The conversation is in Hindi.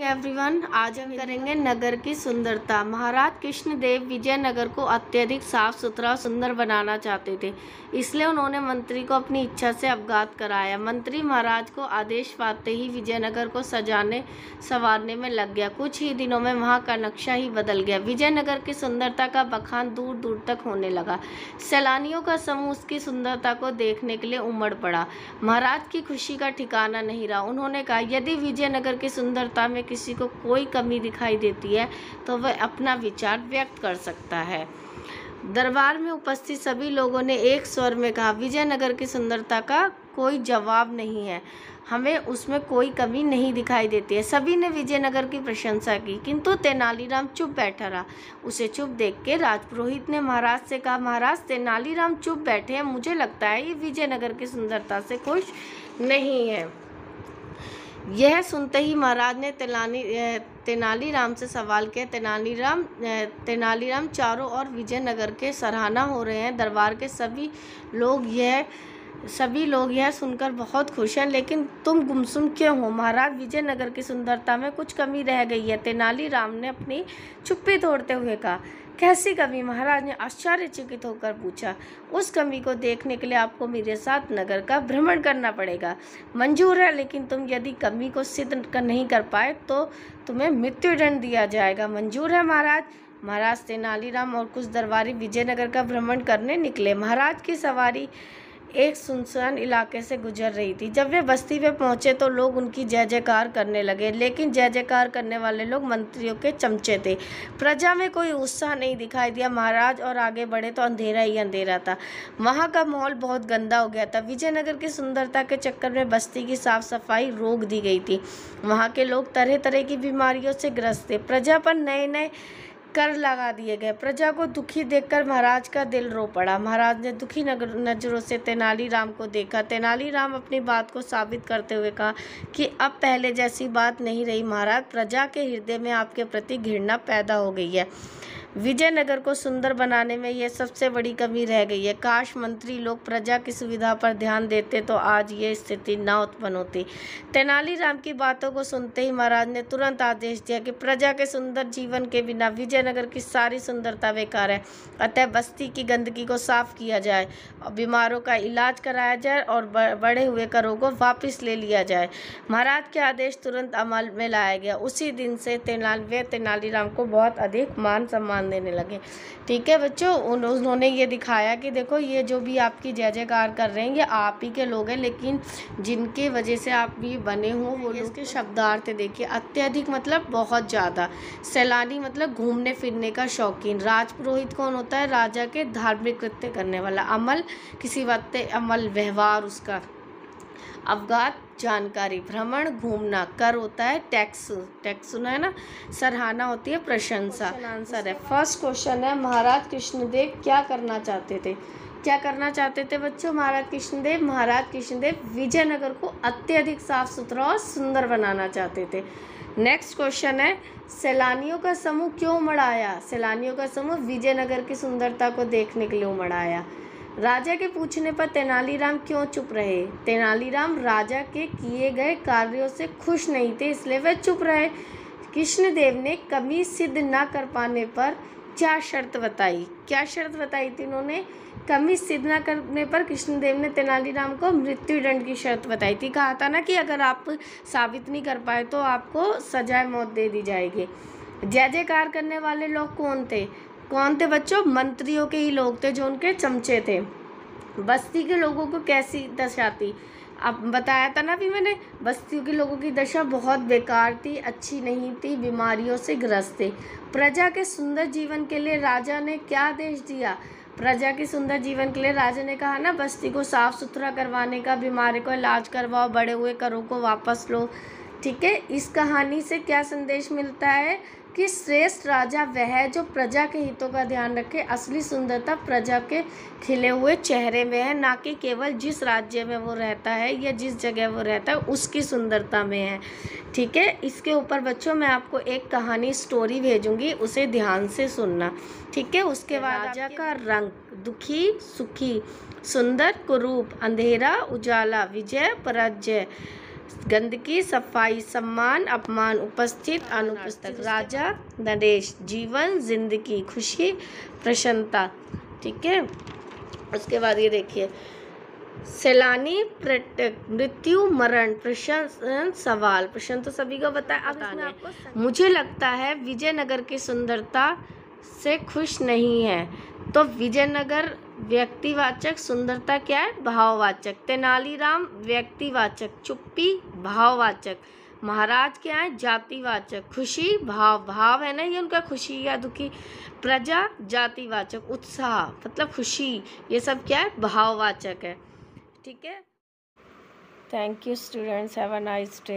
एवरीवन, आज हम करेंगे नगर की सुंदरता। महाराज कृष्णदेव विजयनगर को अत्यधिक साफ सुथरा और सुंदर बनाना चाहते थे, इसलिए उन्होंने मंत्री को अपनी इच्छा से अवगत कराया। मंत्री महाराज को आदेश पाते ही विजयनगर को सजाने संवारने में लग गया। कुछ ही दिनों में वहां का नक्शा ही बदल गया। विजयनगर की सुंदरता का बखान दूर दूर तक होने लगा। सैलानियों का समूह उसकी सुंदरता को देखने के लिए उमड़ पड़ा। महाराज की खुशी का ठिकाना नहीं रहा। उन्होंने कहा, यदि विजयनगर की सुंदरता में किसी को कोई कमी दिखाई देती है तो वह अपना विचार व्यक्त कर सकता है। दरबार में उपस्थित सभी लोगों ने एक स्वर में कहा, विजयनगर की सुंदरता का कोई जवाब नहीं है, हमें उसमें कोई कमी नहीं दिखाई देती है। सभी ने विजयनगर की प्रशंसा की, किंतु तेनालीराम चुप बैठा रहा। उसे चुप देख के राजपुरोहित ने महाराज से कहा, महाराज तेनालीराम चुप बैठे हैं, मुझे लगता है ये विजयनगर की सुंदरता से खुश नहीं है। यह सुनते ही महाराज ने तेनालीराम से सवाल किया, तेनालीराम चारों ओर विजयनगर के सराहना हो रहे हैं। दरबार के सभी लोग यह सुनकर बहुत खुश हैं, लेकिन तुम गुमसुम क्यों हो? महाराज, विजयनगर की सुंदरता में कुछ कमी रह गई है। तेनालीराम ने अपनी चुप्पी तोड़ते हुए कहा। कैसी कमी? महाराज ने आश्चर्यचकित होकर पूछा। उस कमी को देखने के लिए आपको मेरे साथ नगर का भ्रमण करना पड़ेगा। मंजूर है, लेकिन तुम यदि कमी को सिद्ध नहीं कर पाए तो तुम्हें मृत्युदंड दिया जाएगा। मंजूर है महाराज। महाराज तेनालीराम और कुछ दरबारी विजयनगर का भ्रमण करने निकले। महाराज की सवारी एक सुनसान इलाके से गुजर रही थी। जब वे बस्ती पे पहुंचे तो लोग उनकी जय जयकार करने लगे, लेकिन जय जयकार करने वाले लोग मंत्रियों के चमचे थे। प्रजा में कोई उत्साह नहीं दिखाई दिया। महाराज और आगे बढ़े तो अंधेरा ही अंधेरा था। वहां का माहौल बहुत गंदा हो गया था। विजयनगर की सुंदरता के चक्कर में बस्ती की साफ सफाई रोक दी गई थी। वहाँ के लोग तरह तरह की बीमारियों से ग्रस्त थे। प्रजा पर नए नए कर लगा दिए गए। प्रजा को दुखी देखकर महाराज का दिल रो पड़ा। महाराज ने दुखी नजरों से तेनालीराम को देखा। तेनालीराम अपनी बात को साबित करते हुए कहा कि अब पहले जैसी बात नहीं रही महाराज, प्रजा के हृदय में आपके प्रति घृणा पैदा हो गई है। विजयनगर को सुंदर बनाने में यह सबसे बड़ी कमी रह गई है। काश मंत्री लोग प्रजा की सुविधा पर ध्यान देते तो आज ये स्थिति न उत्पन्न होती। तेनालीराम की बातों को सुनते ही महाराज ने तुरंत आदेश दिया कि प्रजा के सुंदर जीवन के बिना विजयनगर की सारी सुंदरता बेकार है। अतः बस्ती की गंदगी को साफ किया जाए और बीमारों का इलाज कराया जाए और बढ़े हुए करों को वापस ले लिया जाए। महाराज के आदेश तुरंत अमल में लाया गया। उसी दिन से तेनालीराम को बहुत अधिक मान सम्मान देने लगे। ठीक है बच्चों, उन्होंने ये दिखाया कि देखो, ये जो भी आपकी जय जयकार कर रहे हैं ये आप ही के लोग हैं, लेकिन जिनके वजह से आप भी बने हो वो लोग के शब्दार्थ देखिए। अत्यधिक मतलब बहुत ज़्यादा। सैलानी मतलब घूमने फिरने का शौकीन। राजपुरोहित कौन होता है? राजा के धार्मिक कृत्य करने वाला। अमल किसी बात अमल व्यवहार उसका। अवगत जानकारी। भ्रमण घूमना। कर होता है टैक्स सुना है ना। सराहना होती है प्रशंसा। आंसर है फर्स्ट क्वेश्चन है, महाराज कृष्णदेव क्या करना चाहते थे? क्या करना चाहते थे बच्चों? महाराज कृष्णदेव विजयनगर को अत्यधिक साफ सुथरा और सुंदर बनाना चाहते थे। नेक्स्ट क्वेश्चन है, सैलानियों का समूह क्यों उमड़ आया? सैलानियों का समूह विजयनगर की सुंदरता को देखने के लिए उमड़ आया। राजा के पूछने पर तेनालीराम क्यों चुप रहे? तेनालीराम राजा के किए गए कार्यों से खुश नहीं थे, इसलिए वह चुप रहे। कृष्णदेव ने कमी सिद्ध न कर पाने पर क्या शर्त बताई? क्या शर्त बताई थी उन्होंने? कमी सिद्ध न करने पर कृष्णदेव ने तेनालीराम को मृत्युदंड की शर्त बताई थी। कहा था ना कि अगर आप साबित नहीं कर पाए तो आपको सजाए मौत दे दी जाएगी। जय जयकार करने वाले लोग कौन थे बच्चों? मंत्रियों के ही लोग थे, जो उनके चमचे थे। बस्ती के लोगों को कैसी दशा थी? अब बताया था ना अभी मैंने, बस्ती के लोगों की दशा बहुत बेकार थी, अच्छी नहीं थी, बीमारियों से ग्रस्त थे। प्रजा के सुंदर जीवन के लिए राजा ने क्या आदेश दिया? प्रजा के सुंदर जीवन के लिए राजा ने कहा ना, बस्ती को साफ सुथरा करवाने का, बीमारी को इलाज करवाओ, बढ़े हुए करों को वापस लो। ठीक है, इस कहानी से क्या संदेश मिलता है कि श्रेष्ठ राजा वह है जो प्रजा के हितों का ध्यान रखे। असली सुंदरता प्रजा के खिले हुए चेहरे में है, ना कि केवल जिस राज्य में वो रहता है या जिस जगह वो रहता है उसकी सुंदरता में है। ठीक है, इसके ऊपर बच्चों मैं आपको एक कहानी स्टोरी भेजूंगी, उसे ध्यान से सुनना। ठीक है, उसके बाद राजा का रंग, दुखी सुखी, सुंदर कुरूप, अंधेरा उजाला, विजय पराजय, गंदगी, सफाई, सम्मान, अपमान, उपस्थित, अनुपस्थित, राजा, नरेश, जीवन, जिंदगी, खुशी, प्रसन्नता। ठीक है, उसके बाद ये देखिए, सैलानी, मृत्यु, मरण, प्रश्न, सवाल। प्रश्न तो सभी को पता है, अब इसमें आपको मुझे लगता है विजयनगर की सुंदरता से खुश नहीं है। तो विजयनगर व्यक्तिवाचक, सुंदरता क्या है? भाववाचक। तेनालीराम व्यक्तिवाचक, चुप्पी भाववाचक। महाराज क्या है? जातिवाचक। खुशी भाव है ना, ये उनका खुशी या दुखी। प्रजा जातिवाचक। उत्साह मतलब खुशी, ये सब क्या है? भाववाचक है। ठीक है, thank you students, have a nice day.